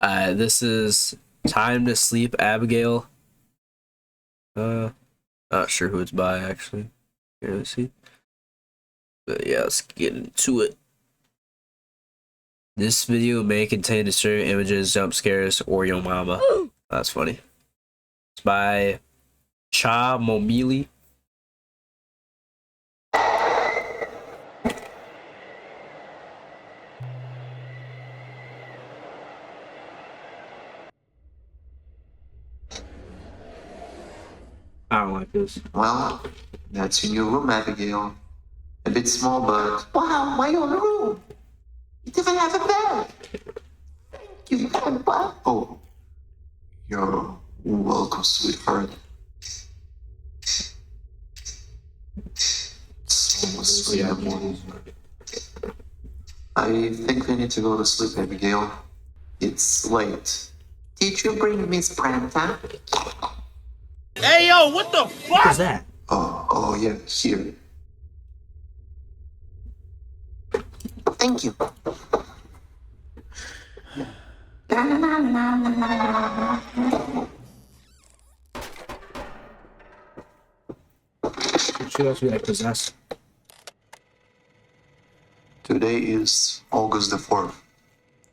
This is Time to Sleep, Abigail. Not sure who it's by actually. Here, let's see. But yeah, let's get into it. This video may contain disturbing images, jump scares, or your mama. That's funny. It's by Cha Momili. I don't like this. Well, that's your new room, Abigail. A bit small, but... Wow, my own room! It even have a bed! Thank you, Grandpa! Oh, you're welcome, sweetheart. It's almost 3 in the morning. I think we need to go to sleep, Abigail. It's late. Did you bring Miss Branta? Hey, yo, what the fuck? What is that? Oh, yeah, here. Thank you. She has to be like possessed. Today is August the 4th.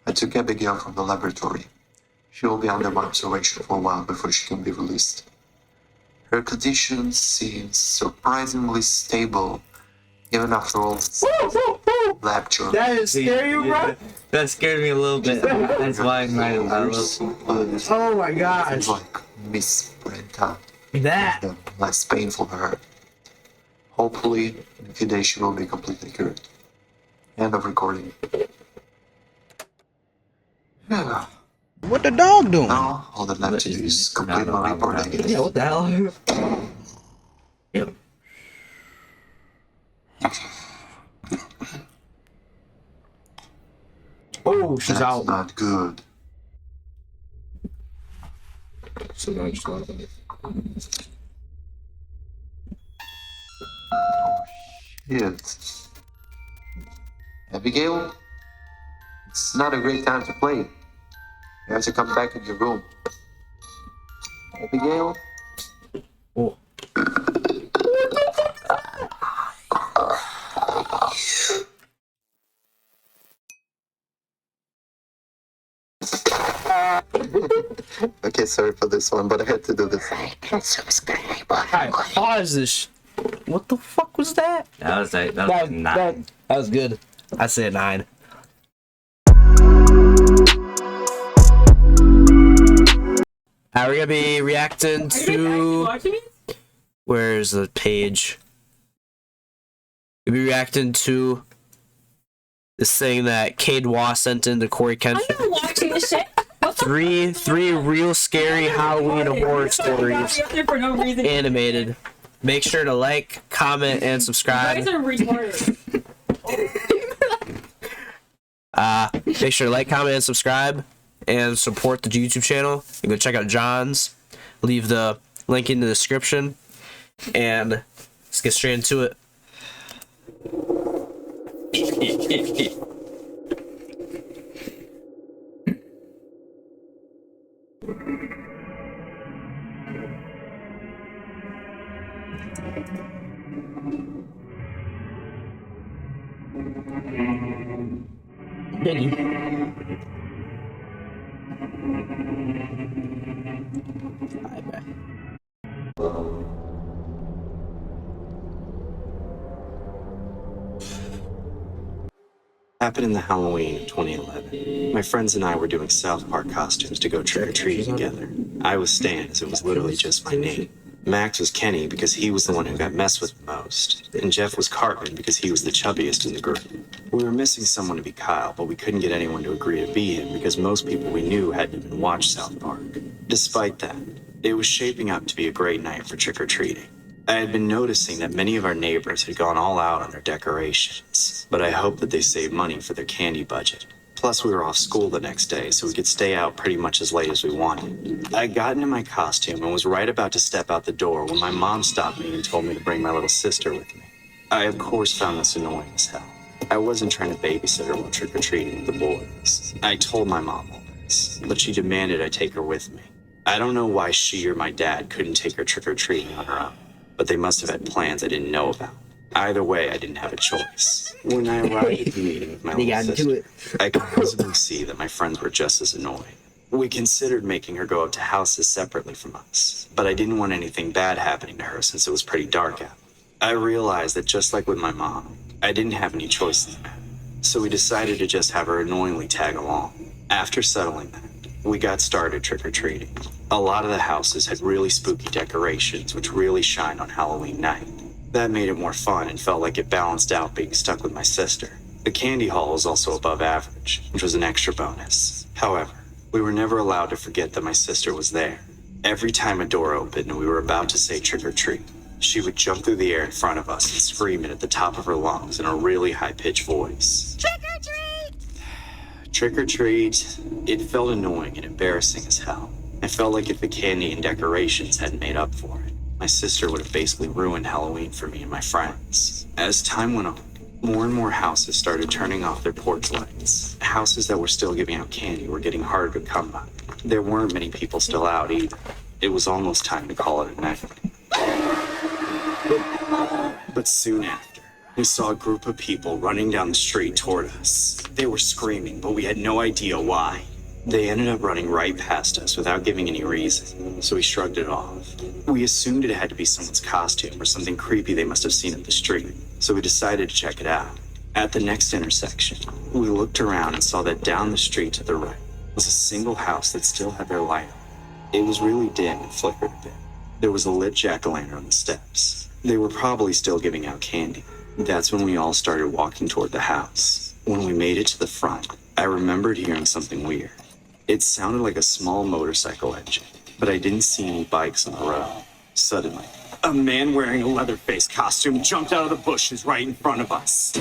I took Abigail from the laboratory. She will be under my observation for a while before she can be released. Her condition seems surprisingly stable, even after all this lab journal. That is scary, bro. That scared me a little bit. That's why I might have. Oh my gosh. It's like Miss Brenta. That. Less painful for her. Hopefully, in a few days she will be completely cured. End of recording. Yeah. What the dog doing? Now, all that left to do is complete my report, I guess. Yeah, what the hell? Yep. Oh, she's That's out. not good. So now she's out. Shit. Abigail? It's not a great time to play. You have to come back in your room. Abigail? Oh. Okay, sorry for this one, but I had to do this. Alright, pause this. What the fuck was that? That was like, that was 9. That was good. I said 9. We're gonna be reacting to. Where's the page? We'll be reacting to this thing that Cade Waugh sent in to Corey Kenshin. I'm not watching this shit. Three real scary Halloween horror stories For no reason. animated. Make sure to like, comment, and You subscribe. guys are retarded. Make sure to like, comment, and subscribe, and support the YouTube channel. You can go check out John's. Leave the link in the description, and let's get straight into it. Happened in the Halloween of 2011. My friends and I were doing South Park costumes to go trick-or-treating together. I was Stan, as it was literally just my name. Max was Kenny because he was the one who got messed with the most. And Jeff was Cartman because he was the chubbiest in the group. We were missing someone to be Kyle, but we couldn't get anyone to agree to be him because most people we knew hadn't even watched South Park. Despite that, it was shaping up to be a great night for trick-or-treating. I had been noticing that many of our neighbors had gone all out on their decorations, but I hoped that they saved money for their candy budget. Plus, we were off school the next day, so we could stay out pretty much as late as we wanted. I got into my costume and was right about to step out the door when my mom stopped me and told me to bring my little sister with me. I, of course, found this annoying as hell. I wasn't trying to babysit her while trick-or-treating with the boys. I told my mom all friends, but she demanded I take her with me. I don't know why she or my dad couldn't take her trick-or-treating on her own, but they must have had plans I didn't know about. Either way, I didn't have a choice. When I arrived at the meeting with my little sister, I could visibly see that my friends were just as annoying. We considered making her go up to houses separately from us, but I didn't want anything bad happening to her since it was pretty dark out. I realized that just like with my mom, I didn't have any choice in the matter, so we decided to just have her annoyingly tag along. After settling that, we got started trick-or-treating. A lot of the houses had really spooky decorations, which really shine on Halloween night. That made it more fun and felt like it balanced out being stuck with my sister. The candy haul was also above average, which was an extra bonus. However, we were never allowed to forget that my sister was there. Every time a door opened and we were about to say trick-or-treat, she would jump through the air in front of us and scream it at the top of her lungs in a really high-pitched voice. Trick-or-treat! Trick-or-treat. It felt annoying and embarrassing as hell. I felt like if the candy and decorations hadn't made up for it, my sister would have basically ruined Halloween for me and my friends. As time went on, more and more houses started turning off their porch lights. Houses that were still giving out candy were getting harder to come by. There weren't many people still out either. It was almost time to call it a night. But soon after, we saw a group of people running down the street toward us. They were screaming, but we had no idea why. They ended up running right past us without giving any reason, so we shrugged it off. We assumed it had to be someone's costume or something creepy they must have seen at the street, so we decided to check it out. At the next intersection, we looked around and saw that down the street to the right was a single house that still had their light on. It was really dim and flickered a bit. There was a lit jack-o'-lantern on the steps. They were probably still giving out candy. That's when we all started walking toward the house. When we made it to the front, I remembered hearing something weird. It sounded like a small motorcycle engine, but I didn't see any bikes on the road. Suddenly, a man wearing a Leatherface costume jumped out of the bushes right in front of us.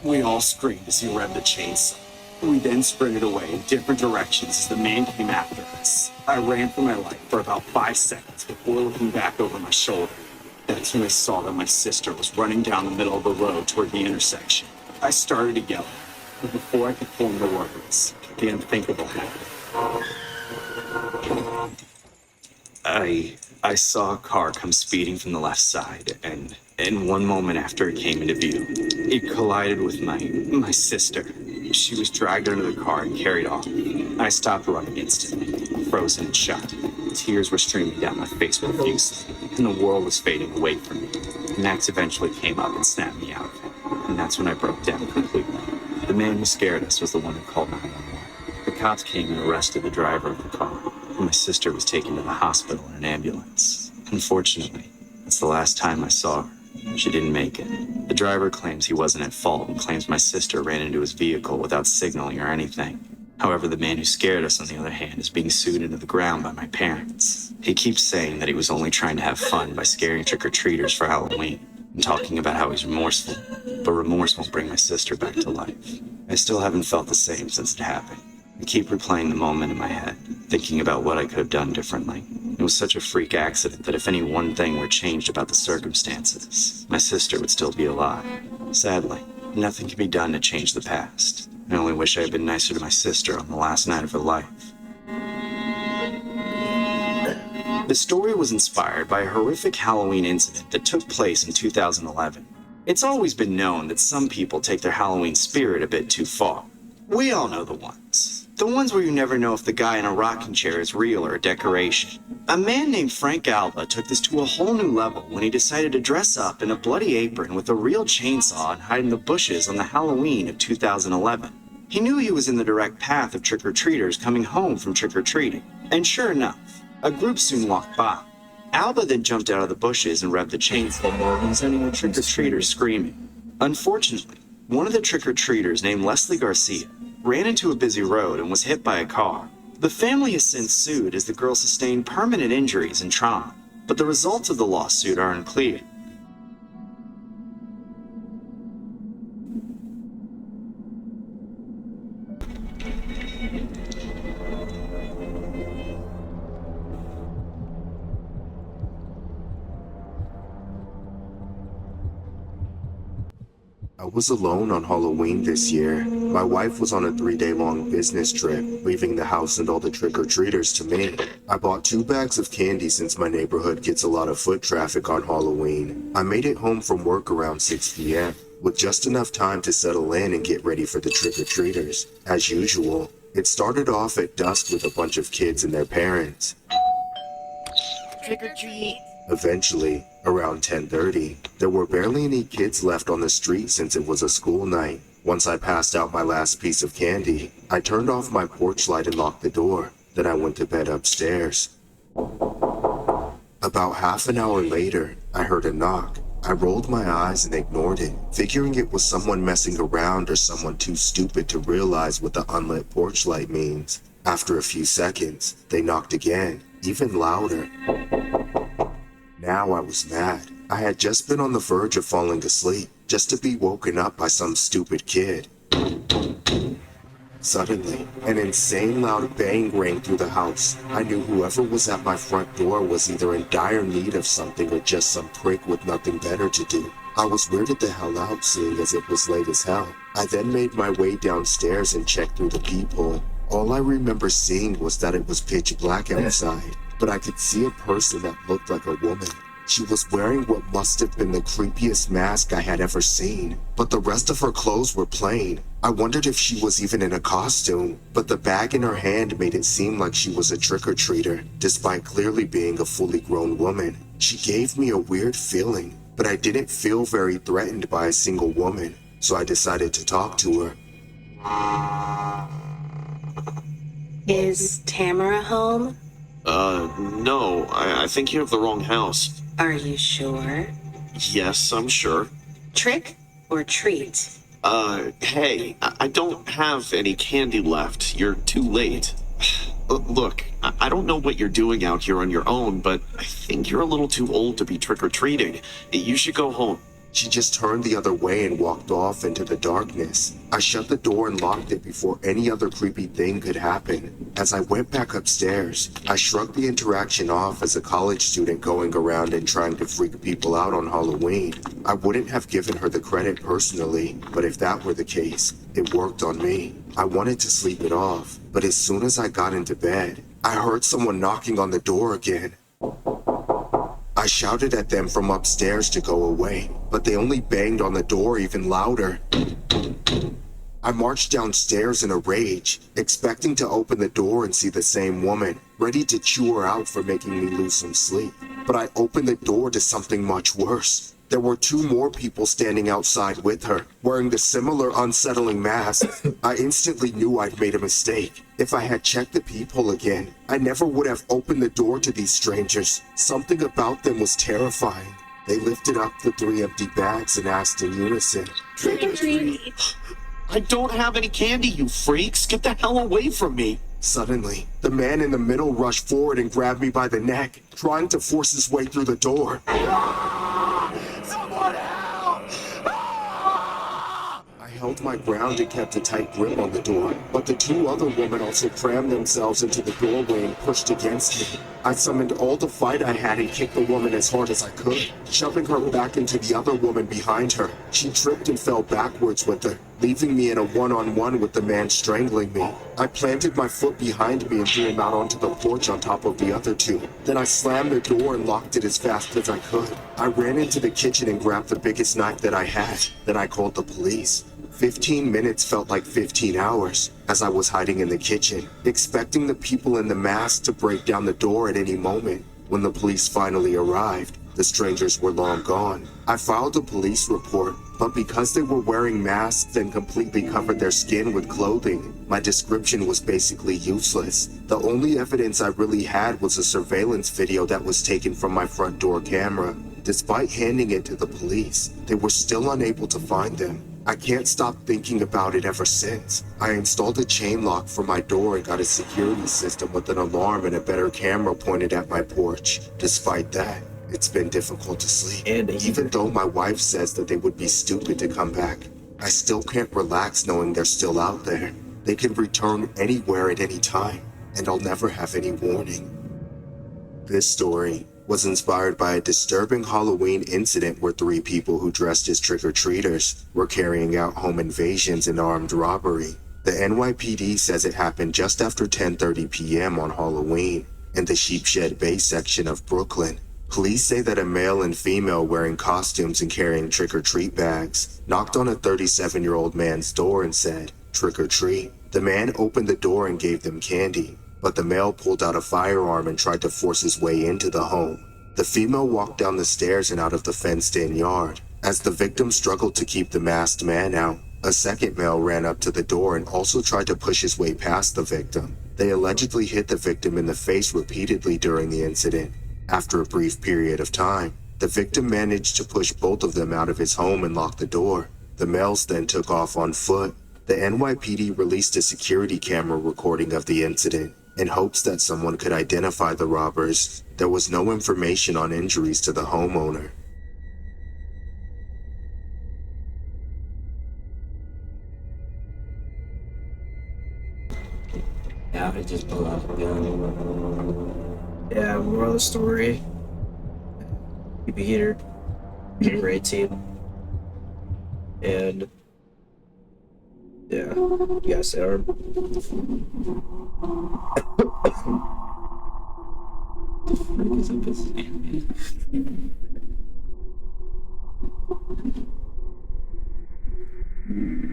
We all screamed as he revved the chainsaw. We then sprinted away in different directions as the man came after us. I ran for my life for about 5 seconds before looking back over my shoulder. That's when I saw that my sister was running down the middle of the road toward the intersection. I started to yell, but before I could form the words, the unthinkable happened. I saw a car come speeding from the left side, and one moment after it came into view, it collided with my sister. She was dragged under the car and carried off. I stopped running instantly, frozen and shocked. Tears were streaming down my face profusely, and the world was fading away from me. Max eventually came up and snapped me out of it, and that's when I broke down completely. The man who scared us was the one who called 911. The cops came and arrested the driver of the car, and my sister was taken to the hospital in an ambulance. Unfortunately, that's the last time I saw her. She didn't make it. The driver claims he wasn't at fault and claims my sister ran into his vehicle without signaling or anything. However, the man who scared us, on the other hand, is being sued into the ground by my parents. He keeps saying that he was only trying to have fun by scaring trick-or-treaters for Halloween and talking about how he's remorseful, but remorse won't bring my sister back to life. I still haven't felt the same since it happened. I keep replaying the moment in my head, thinking about what I could have done differently. It was such a freak accident that if any one thing were changed about the circumstances, my sister would still be alive. Sadly, nothing can be done to change the past. I only wish I had been nicer to my sister on the last night of her life. The story was inspired by a horrific Halloween incident that took place in 2011. It's always been known that some people take their Halloween spirit a bit too far. We all know the ones. The ones where you never know if the guy in a rocking chair is real or a decoration. A man named Frank Alba took this to a whole new level when he decided to dress up in a bloody apron with a real chainsaw and hide in the bushes on the Halloween of 2011. He knew he was in the direct path of trick-or-treaters coming home from trick-or-treating. And sure enough, a group soon walked by. Alba then jumped out of the bushes and revved the chainsaw, sending the trick-or-treaters screaming. Unfortunately, one of the trick-or-treaters, named Leslie Garcia, ran into a busy road and was hit by a car. The family has since sued as the girl sustained permanent injuries and trauma, but the results of the lawsuit are unclear. I was alone on Halloween this year. My wife was on a 3-day-long business trip, leaving the house and all the trick-or-treaters to me. I bought 2 bags of candy since my neighborhood gets a lot of foot traffic on Halloween. I made it home from work around 6 p.m., with just enough time to settle in and get ready for the trick-or-treaters. As usual, it started off at dusk with a bunch of kids and their parents. Trick or treat. Eventually, around 10:30, there were barely any kids left on the street since it was a school night. Once I passed out my last piece of candy, I turned off my porch light and locked the door. Then I went to bed upstairs. About half an hour later, I heard a knock. I rolled my eyes and ignored it, figuring it was someone messing around or someone too stupid to realize what the unlit porch light means. After a few seconds, they knocked again, even louder. Now I was mad. I had just been on the verge of falling asleep, just to be woken up by some stupid kid. Suddenly, an insane loud bang rang through the house. I knew whoever was at my front door was either in dire need of something or just some prick with nothing better to do. I was weirded the hell out, seeing as it was late as hell. I then made my way downstairs and checked through the peephole. All I remember seeing was that it was pitch black outside, but I could see a person that looked like a woman. She was wearing what must have been the creepiest mask I had ever seen, but the rest of her clothes were plain. I wondered if she was even in a costume, but the bag in her hand made it seem like she was a trick-or-treater, despite clearly being a fully grown woman. She gave me a weird feeling, but I didn't feel very threatened by a single woman, so I decided to talk to her. Is Tamara home? No, I think you have the wrong house. Are you sure? Yes, I'm sure. Trick or treat? Hey, I don't have any candy left. You're too late. Look, I don't know what you're doing out here on your own, but I think you're a little too old to be trick-or-treating. You should go home. She just turned the other way and walked off into the darkness. I shut the door and locked it before any other creepy thing could happen. As I went back upstairs, I shrugged the interaction off as a college student going around and trying to freak people out on Halloween. I wouldn't have given her the credit personally, but if that were the case, it worked on me. I wanted to sleep it off, but as soon as I got into bed, I heard someone knocking on the door again. I shouted at them from upstairs to go away, but they only banged on the door even louder. I marched downstairs in a rage, expecting to open the door and see the same woman, ready to chew her out for making me lose some sleep. But I opened the door to something much worse. There were 2 more people standing outside with her, wearing the similar unsettling masks. I instantly knew I'd made a mistake. If I had checked the peephole again, I never would have opened the door to these strangers. Something about them was terrifying. They lifted up the 3 empty bags and asked in unison, Trick or treat. I don't have any candy, you freaks. Get the hell away from me. Suddenly, the man in the middle rushed forward and grabbed me by the neck, trying to force his way through the door. Someone help! I held my ground and kept a tight grip on the door, but the 2 other women also crammed themselves into the doorway and pushed against me. I summoned all the fight I had and kicked the woman as hard as I could, shoving her back into the other woman behind her. She tripped and fell backwards with her, leaving me in a one-on-one with the man strangling me. I planted my foot behind me and threw him out onto the porch on top of the other 2. Then I slammed the door and locked it as fast as I could. I ran into the kitchen and grabbed the biggest knife that I had. Then I called the police. 15 minutes felt like 15 hours as I was hiding in the kitchen, expecting the people in the mask to break down the door at any moment. When the police finally arrived, the strangers were long gone. I filed a police report, but because they were wearing masks and completely covered their skin with clothing, my description was basically useless. The only evidence I really had was a surveillance video that was taken from my front door camera. Despite handing it to the police, they were still unable to find them. I can't stop thinking about it ever since. I installed a chain lock for my door and got a security system with an alarm and a better camera pointed at my porch. Despite that, it's been difficult to sleep. Even though my wife says that they would be stupid to come back, I still can't relax knowing they're still out there. They can return anywhere at any time, and I'll never have any warning. This story was inspired by a disturbing Halloween incident where 3 people who dressed as trick-or-treaters were carrying out home invasions and armed robbery. The NYPD says it happened just after 10:30 p.m. on Halloween in the Sheepshed Bay section of Brooklyn. Police say that a male and female wearing costumes and carrying trick-or-treat bags knocked on a 37-year-old man's door and said, "Trick or treat." The man opened the door and gave them candy, but the male pulled out a firearm and tried to force his way into the home. The female walked down the stairs and out of the fenced-in yard. As the victim struggled to keep the masked man out, a second male ran up to the door and also tried to push his way past the victim. They allegedly hit the victim in the face repeatedly during the incident. After a brief period of time, the victim managed to push both of them out of his home and lock the door. The males then took off on foot. The NYPD released a security camera recording of the incident in hopes that someone could identify the robbers. There was no information on injuries to the homeowner. Yeah, I just pulled out the gun. Yeah, moral of the story. Keep a heater. Number 18. And yeah, you guys say arm. Because of his name.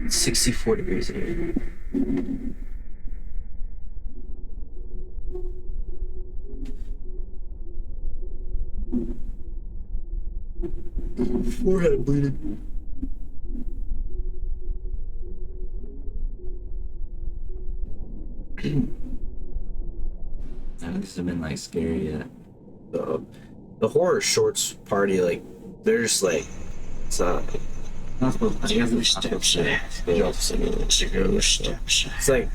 64 degrees in here. Forehead bleeding. That must have been like scary, yeah. The horror shorts party, like, they're just like, it's not. It's like.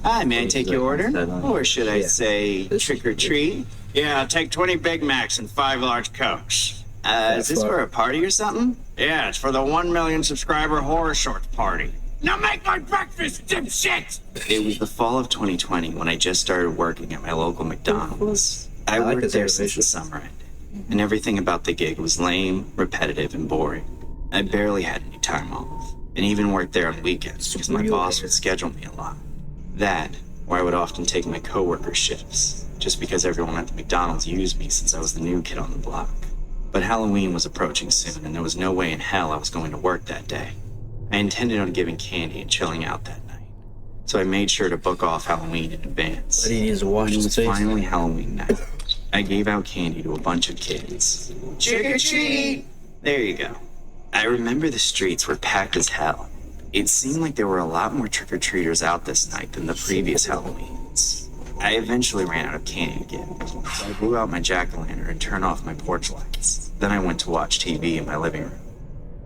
Hi, may I take your order? Or should I Yeah. say trick or treat? Yeah, I'll take 20 Big Macs and 5 large Cokes. Is this for a party or something? Yeah, it's for the 1 million subscriber horror shorts party. Now make my breakfast, dipshit! It was the fall of 2020 when I just started working at my local McDonald's. I like worked this there since animation. the summer ended, and everything about the gig was lame, repetitive, and boring. I barely had any time off, and even worked there on weekends because my boss would schedule me a lot. That, or I would often take my coworkers' shifts, just because everyone at the McDonald's used me since I was the new kid on the block. But Halloween was approaching soon, and there was no way in hell I was going to work that day. I intended on giving candy and chilling out that night, so I made sure to book off Halloween in advance. But he needs to wash When it his was face. finally Halloween night, I gave out candy to a bunch of kids. Trick or treat! There you go. I remember the streets were packed as hell. It seemed like there were a lot more trick-or-treaters out this night than the previous Halloweens. I eventually ran out of candy to give, so I blew out my jack-o'-lantern and turned off my porch lights. Then I went to watch TV in my living room.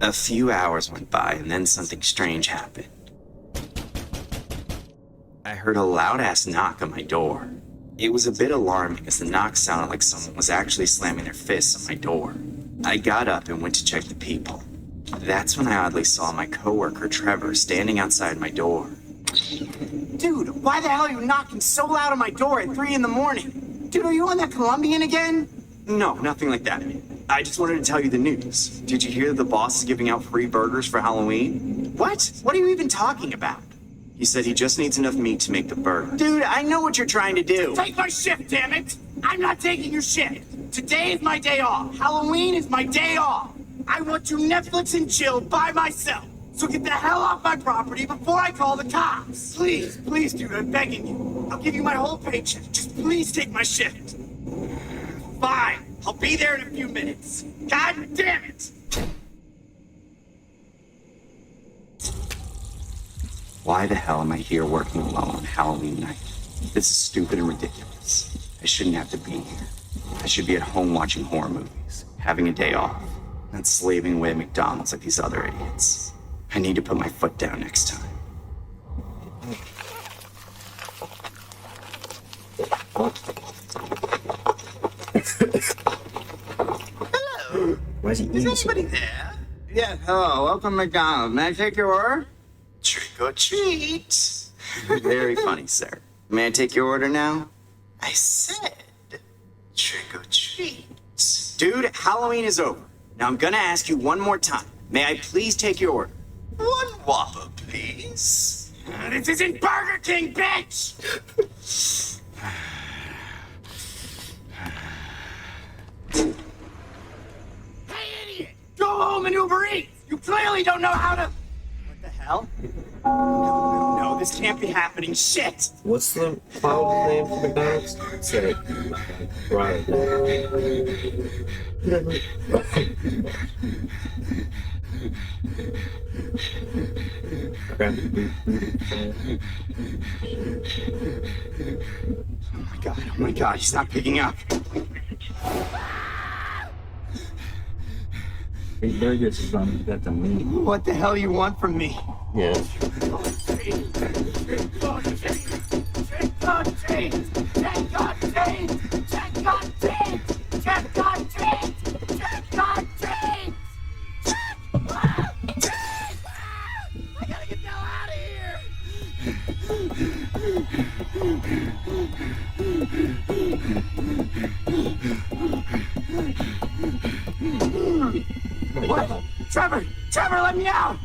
A few hours went by and then something strange happened. I heard a loud-ass knock on my door. It was a bit alarming as the knock sounded like someone was actually slamming their fists on my door. I got up and went to check the people. That's when I oddly saw my coworker Trevor standing outside my door. Dude, why the hell are you knocking so loud on my door at 3 in the morning? Dude, are you on that Colombian again? No, nothing like that. I just wanted to tell you the news. Did you hear that the boss is giving out free burgers for Halloween? What? What are you even talking about? He said he just needs enough meat to make the burger. Dude, I know what you're trying to do. Take my shift, damn it! I'm not taking your shift. Today is my day off. Halloween is my day off. I want to Netflix and chill by myself. So get the hell off my property before I call the cops. Please, please, dude, I'm begging you. I'll give you my whole paycheck. Just please take my shift. Fine. I'll be there in a few minutes. God damn it! Why the hell am I here working alone on Halloween night? This is stupid and ridiculous. I shouldn't have to be here. I should be at home watching horror movies, having a day off, not slaving away at McDonald's like these other idiots. I need to put my foot down next time. Why is he eating so? there? Yeah, hello, welcome to McDonald's. May I take your order? Trick or treat. Very funny, sir. May I take your order now? I said trick or treat. Dude, Halloween is over. Now I'm gonna ask you one more time. May I please take your order? One Whopper, please. This isn't Burger King, bitch! Hey, idiot! Go home and Uber Eats! You clearly don't know how to... What the hell? No, this can't be happening. Shit! What's the cloud name for McDonald's? It's like, right. Okay. Oh my god, he's not picking up. Burgers is on that to me. What the hell you want from me? Yeah. What? Trevor, let me out!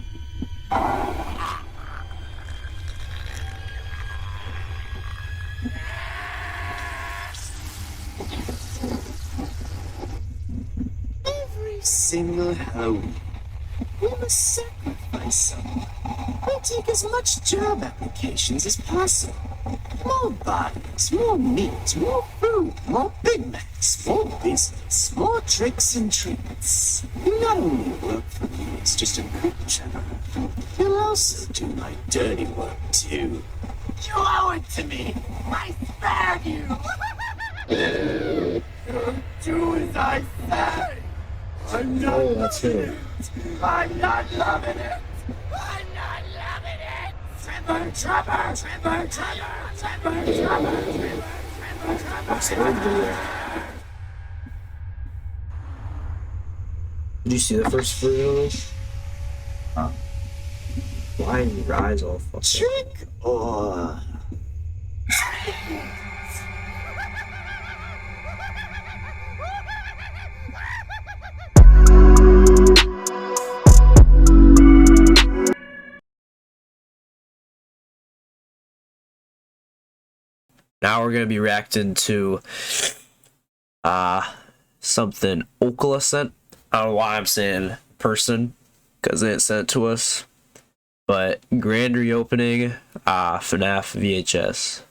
Every single Halloween, we must sacrifice someone. We take as much job applications as possible. More bodies, more meat, more food, more Big Macs, more business, more tricks and treats. You not only work for me as just a creature, you'll also do my dirty work too. You owe it to me! I spared you! Do as I say! I'm not loving it! I'm not loving it! I'm not loving it! Did you see the first video? Why are your eyes all fucked up? Trick or... Now we're gonna be reacting to something Okla sent. I don't know why I'm saying person, because they didn't send it to us. But grand reopening, FNAF VHS.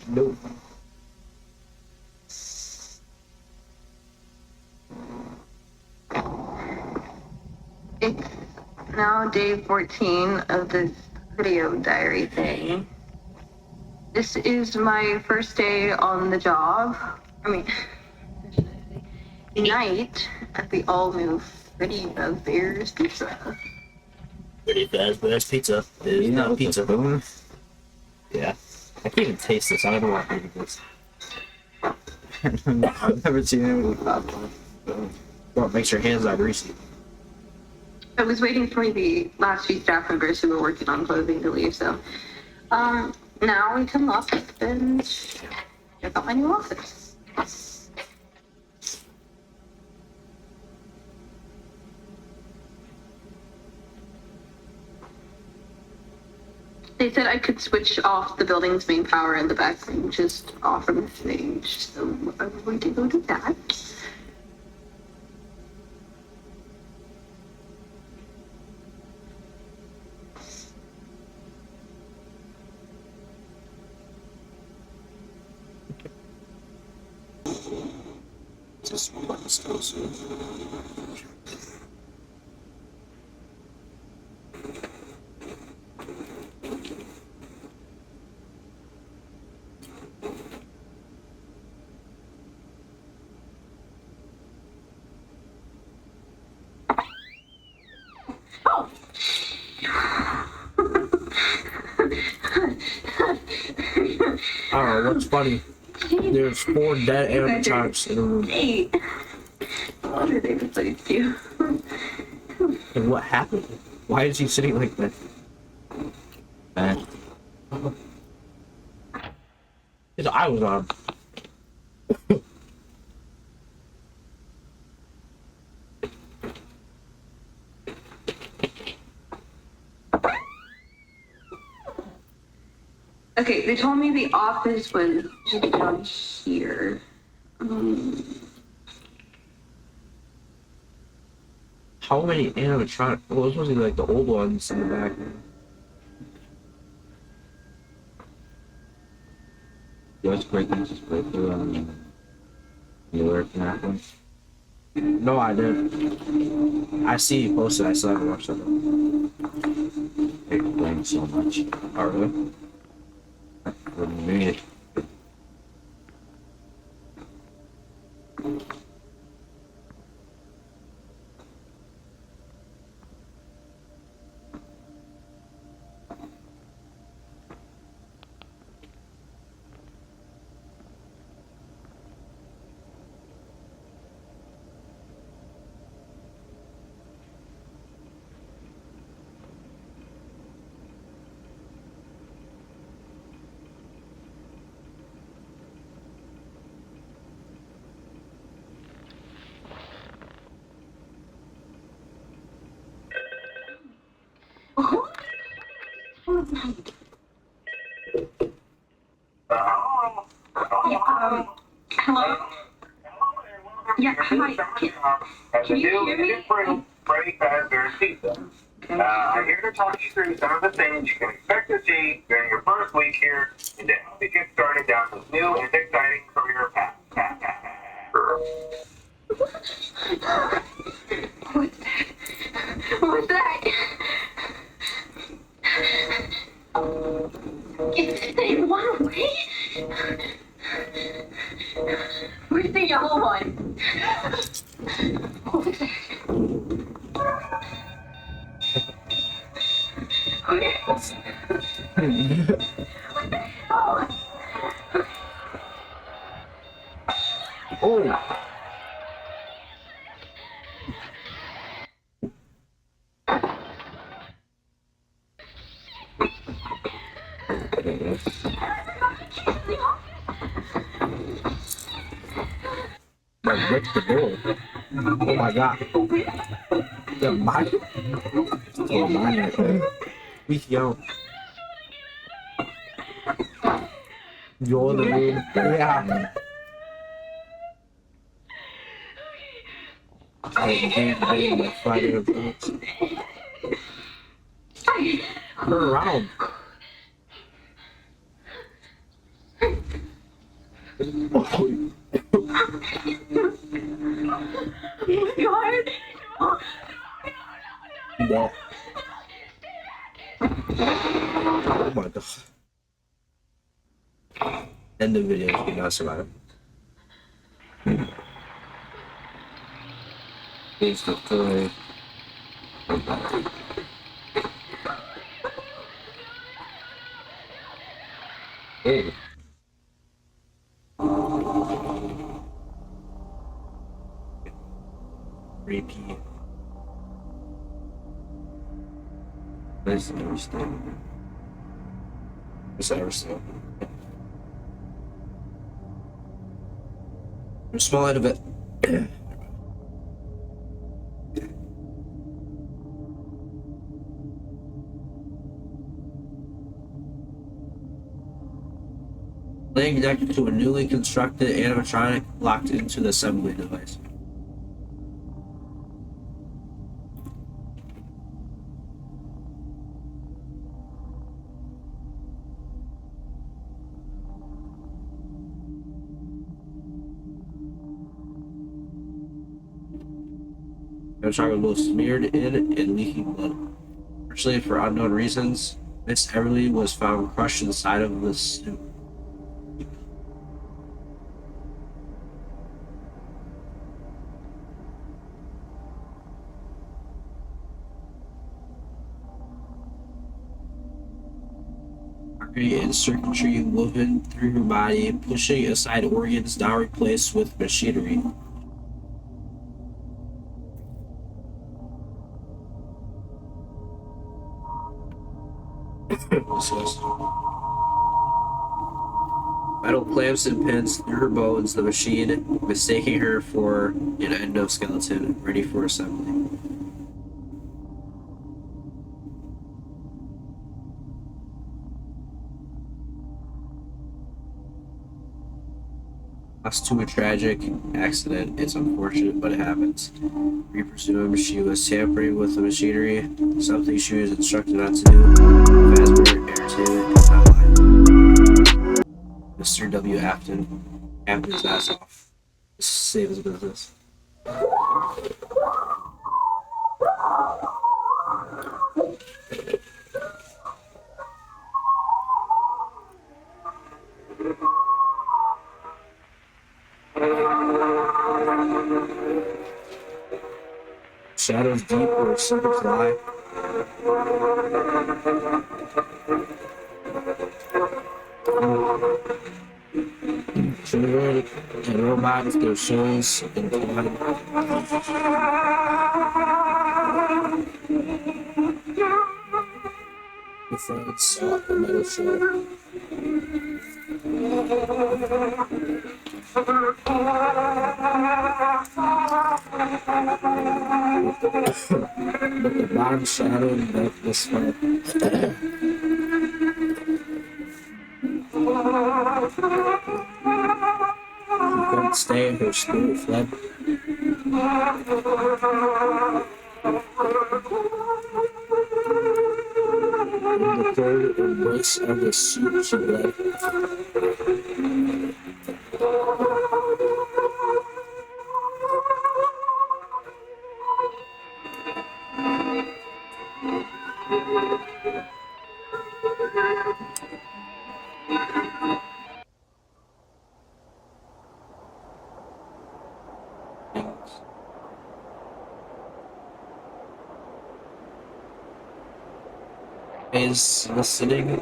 No. It's now day 14 of this video diary thing. This is my first day on the job. I mean, night at the all-new Freddy Fazbear's Pizza. Freddy Fazbear's Pizza is not pizza. Yeah. I can't even taste this. I don't know what to do this. I've never seen anyone with popcorn. Well, it makes your hands not greasy. I was waiting for the last few staff members who were working on clothing to leave, so now we can lock up and check out my new office. They said I could switch off the building's main power in the back room just off from the stage, so I'm going to go do that. Just one explosive. Oh, what's funny? There's 4 dead animatronics in a room. Hey, how did they replace you? And what happened? Why is he sitting like that? Man. His eye was on. Okay, they told me the office was just down here. How many animatronic? Well, those must be like the old ones in the back. You watch Breaking just play through newer FNAF ones? No, I did. I see you posted. I still haven't watched them. They're playing so much. Oh, really? Wouldn't read it. Hello? Yeah, hi. Can you hear me? Freddy Fazbear's Pizza. I'm here to talk you through some of the things you can expect to see during your first week here and to help you get started down this new and exciting career path. What's that? What's that? They won away? Where's the yellow one? What's that? Oh! Like, break the door. Oh my god. The mine? Oh, mine. We go. You're in the room. Yeah. I didn't like Friday the 13th. Turn around. God. No. Oh my god. End the video if you're not surviving. Here's the toy. Hey. Repeat. Let's understand. What's that still? Small out of it. Laying connected to a newly constructed animatronic locked into the assembly device. Animatronic was smeared in and leaking blood. Fortunately, for unknown reasons, Miss Everly was found crushed inside of the suit. And circuitry woven through her body, pushing aside organs now replaced with machinery. discussed. Metal clamps and pins through her bones, the machine mistaking her for an endoskeleton ready for assembly. Lost to a tragic accident. It's unfortunate, but it happens. We presume she was tampering with the machinery, something she was instructed not to do. Fazbear, Entertainment, could not lie. Mr. W. Afton his ass off. Save his business. Shadows deep where secrets lie. Children and robots, their souls entwined. The friends saw the metal show. But the bottom shadow and darkness fell. She couldn't stay, her spirit fled. In the cold embrace of the suit she bled. Is listening.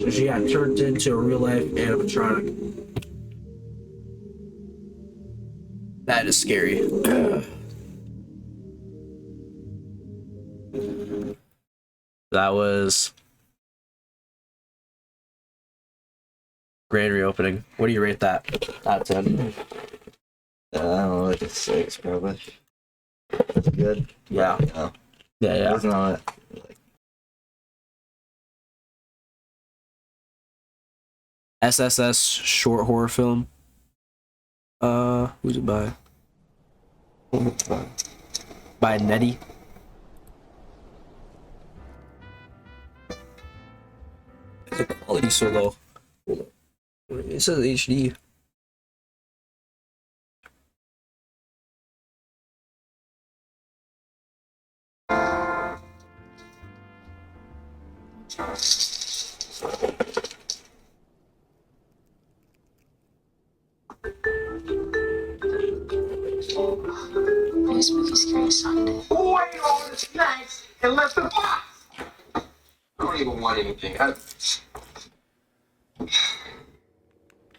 So she got turned into a real life animatronic. That is scary. That was grand reopening. What do you rate that? Out of 10. I don't know, like a 6 probably. That's good. Yeah. No. Yeah. It's not like SSS short horror film. Who's it by? By Nettie. The quality so low. It says HD. No spooky scary Sunday. Who ate all the snacks and left the box? I don't even want anything.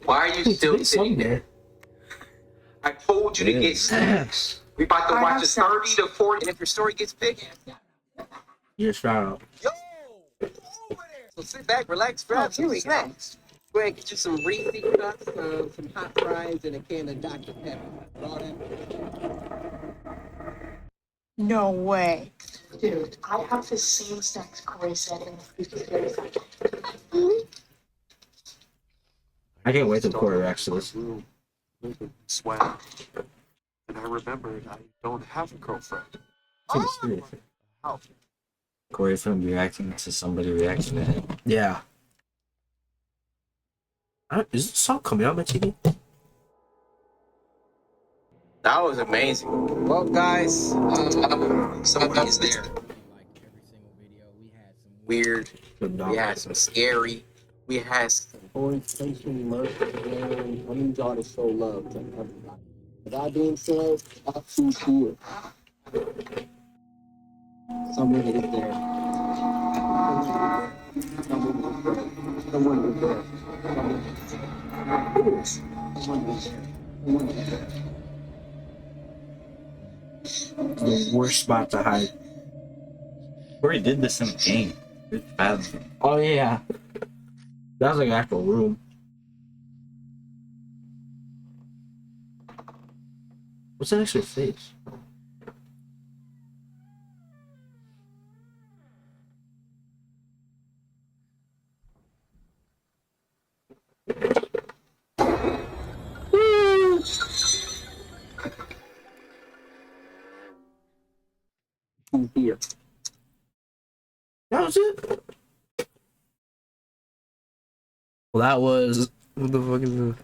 Why are you still sitting there? I told you to get snacks. We about to watch a 30 to 40, and if your story gets big, You're strong. yo, over there. So sit back, relax, grab some snacks. Go ahead and get you some Reese cups, some hot fries, and a can of Dr. Pepper. All that. No way. Dude, I have the same snacks Corey said in the spooky scary Sunday. I can't wait till Corey reacts to this. Swag. And I remembered I don't have a girlfriend. Oh. Corey's gonna be reacting to somebody reacting to him. Yeah. Is the song coming out on my TV? That was amazing. Well, guys, somebody is there. Weird. We had some scary. We had some. Orientation, mercy, and I need y'all to show love to everybody. With that being said, I choose here. Someone is there. Someone is there. Someone is there. Someone is there. Someone is there. The worst spot to hide. Corey did this in the game. It's bad. Oh yeah. That was like an actual room. What's that actually face? Here. That was it. Well, that was what the fuck is it?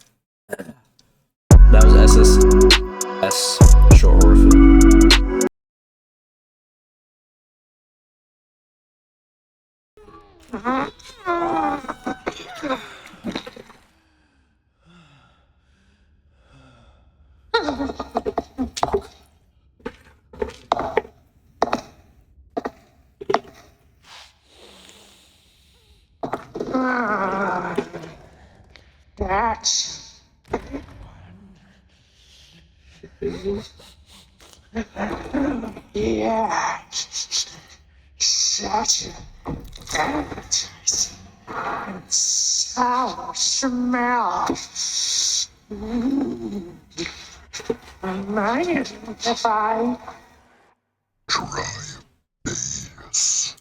That was SSS short horror film. That's yeah, such a appetizing and sour smell. Mind if I Try this.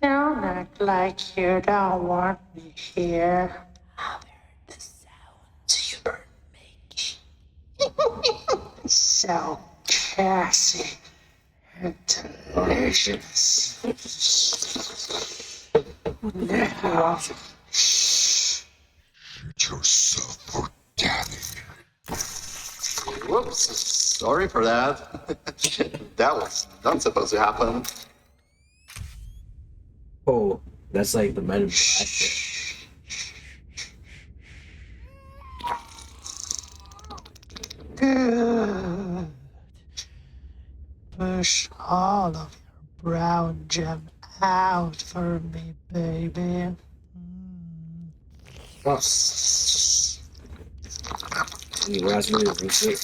don't act like you don't want me here? I've heard the sounds you're making. So classy and delicious. Now, Get yourself for daddy. Whoops, sorry for that. That was not supposed to happen. Oh, that's like the men in black. good. Push all of your brown gem out for me, baby. Raspberry rosé.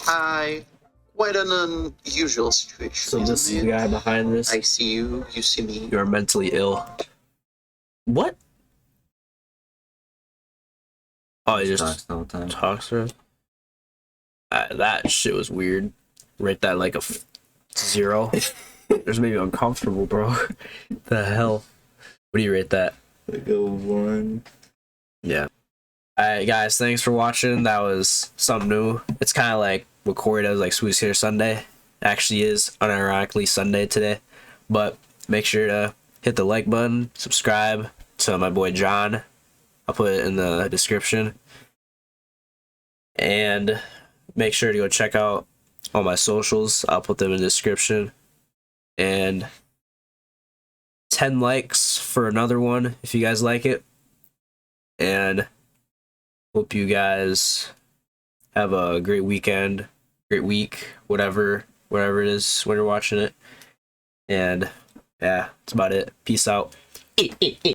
Hi. Quite an unusual situation. So this is the guy behind this. I see you, you see me. You're mentally ill. What? Oh, he just talks to her? That shit was weird. Rate that like a 0. There's maybe uncomfortable, bro. The hell? What do you rate that? Like a 1. Yeah. Alright, guys, thanks for watching. That was something new. It's kind of like what Corey does, like Sweet Here Sunday. Actually is unironically Sunday today. But make sure to hit the like button, subscribe to my boy John, I'll put it in the description. And make sure to go check out all my socials. I'll put them in the description. And 10 likes for another one if you guys like it. And hope you guys have a great weekend, great week, whatever it is when you're watching it. And yeah, that's about it. Peace out.